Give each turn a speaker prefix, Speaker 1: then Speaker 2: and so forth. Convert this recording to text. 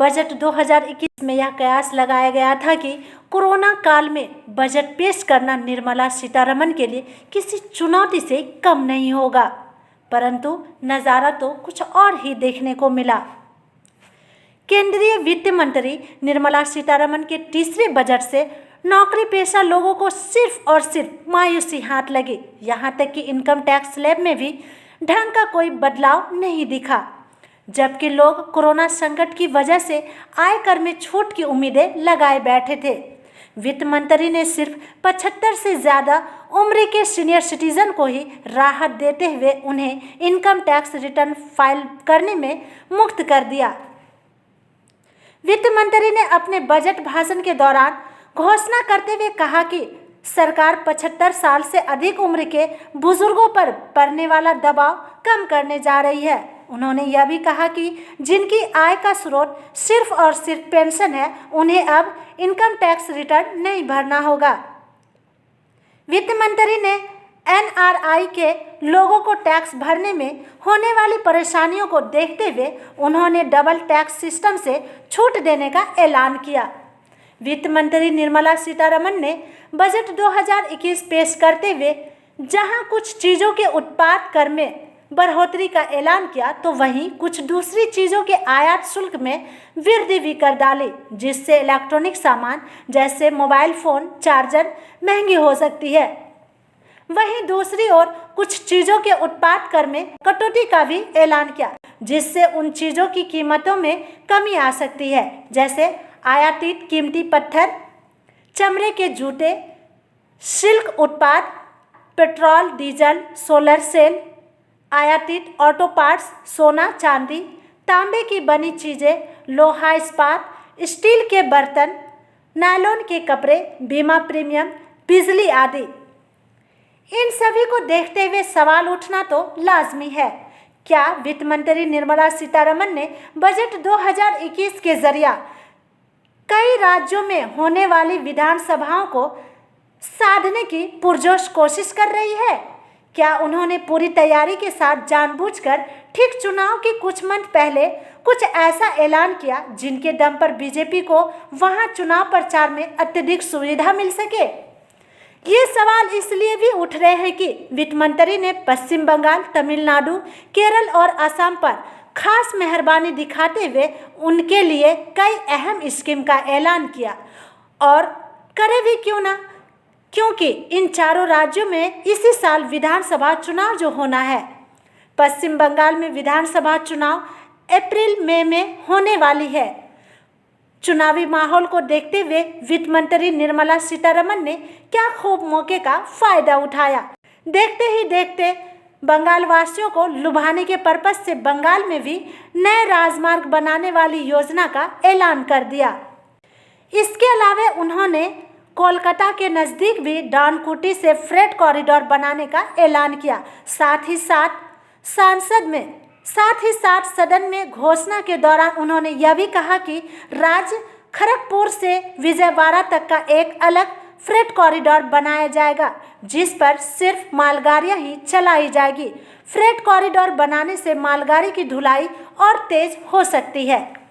Speaker 1: Budget 2021 में यह कयास लगाया गया था कि कोरोना काल में बजट पेश करना निर्मला सीतारमण के लिए किसी चुनौती से कम नहीं होगा, परंतु नज़ारा तो कुछ और ही देखने को मिला। केंद्रीय वित्त मंत्री निर्मला सीतारमण के तीसरे बजट से नौकरी पेशा लोगों को सिर्फ और सिर्फ मायूसी हाथ लगी। यहाँ तक कि इनकम टैक्स स्लैब में भी ढंग का कोई बदलाव नहीं दिखा, जबकि लोग कोरोना संकट की वजह से आयकर में छूट की उम्मीदें लगाए बैठे थे। वित्त मंत्री ने सिर्फ 75 से ज़्यादा उम्र के सीनियर सिटीजन को ही राहत देते हुए उन्हें इनकम टैक्स रिटर्न फाइल करने में मुक्त कर दिया। वित्त मंत्री ने अपने बजट भाषण के दौरान घोषणा करते हुए कहा कि सरकार 75 साल से अधिक उम्र के बुजुर्गों पर पड़ने वाला दबाव कम करने जा रही है। उन्होंने यह भी कहा कि जिनकी आय का स्रोत सिर्फ और सिर्फ पेंशन है, उन्हें अब इनकम टैक्स रिटर्न नहीं भरना होगा। वित्त मंत्री ने एनआरआई के लोगों को टैक्स भरने में होने वाली परेशानियों को देखते हुए उन्होंने डबल टैक्स सिस्टम से छूट देने का ऐलान किया। वित्त मंत्री निर्मला सीतारमण ने बजट 2021 पेश करते हुए जहां कुछ चीज़ों के उत्पाद कर में बढ़ोतरी का ऐलान किया, तो वहीं कुछ दूसरी चीज़ों के आयात शुल्क में वृद्धि भी कर डाली, जिससे इलेक्ट्रॉनिक सामान जैसे मोबाइल फ़ोन, चार्जर महंगी हो सकती है। वहीं दूसरी ओर कुछ चीज़ों के उत्पाद कर में कटौती का भी ऐलान किया, जिससे उन चीज़ों की कीमतों में कमी आ सकती है, जैसे आयातित कीमती पत्थर, चमड़े के जूते, सिल्क उत्पाद, पेट्रोल, डीजल, सोलर सेल, आयातित ऑटो पार्ट्स, सोना, चांदी, तांबे की बनी चीज़ें, लोहा इस्पात, स्टील के बर्तन, नायलॉन के कपड़े, बीमा प्रीमियम, बिजली आदि। इन सभी को देखते हुए सवाल उठना तो लाजमी है, क्या वित्त मंत्री निर्मला सीतारमण ने बजट 2021 के जरिए कई राज्यों में होने वाली विधानसभाओं को साधने की पुरजोश कोशिश कर रही है? क्या उन्होंने पूरी तैयारी के साथ जानबूझकर ठीक चुनाव के कुछ मंथ पहले कुछ ऐसा ऐलान किया जिनके दम पर बीजेपी को वहां चुनाव प्रचार में अत्यधिक सुविधा मिल सके? ये सवाल इसलिए भी उठ रहे हैं कि वित्त मंत्री ने पश्चिम बंगाल, तमिलनाडु, केरल और असम पर खास मेहरबानी दिखाते हुए उनके लिए कई अहम स्कीम का ऐलान किया, और करे भी क्यों ना, क्योंकि इन चारों राज्यों में इसी साल विधानसभा चुनाव जो होना है। पश्चिम बंगाल में विधानसभा चुनाव अप्रैल मई में होने वाली है। चुनावी माहौल को देखते हुए वित्त मंत्री निर्मला सीतारमण ने क्या खूब मौके का फायदा उठाया। देखते ही देखते बंगाल वासियों को लुभाने के पर्पज से बंगाल में भी नए राजमार्ग बनाने वाली योजना का ऐलान कर दिया। इसके अलावा उन्होंने कोलकाता के नज़दीक भी डानकुटी से फ्रेट कॉरिडोर बनाने का ऐलान किया। साथ ही साथ सदन में घोषणा के दौरान उन्होंने यह भी कहा कि राज्य खड़गपुर से विजयवाड़ा तक का एक अलग फ्रेट कॉरिडोर बनाया जाएगा, जिस पर सिर्फ मालगाड़ियां ही चलाई जाएगी। फ्रेट कॉरिडोर बनाने से मालगाड़ी की ढुलाई और तेज हो सकती है।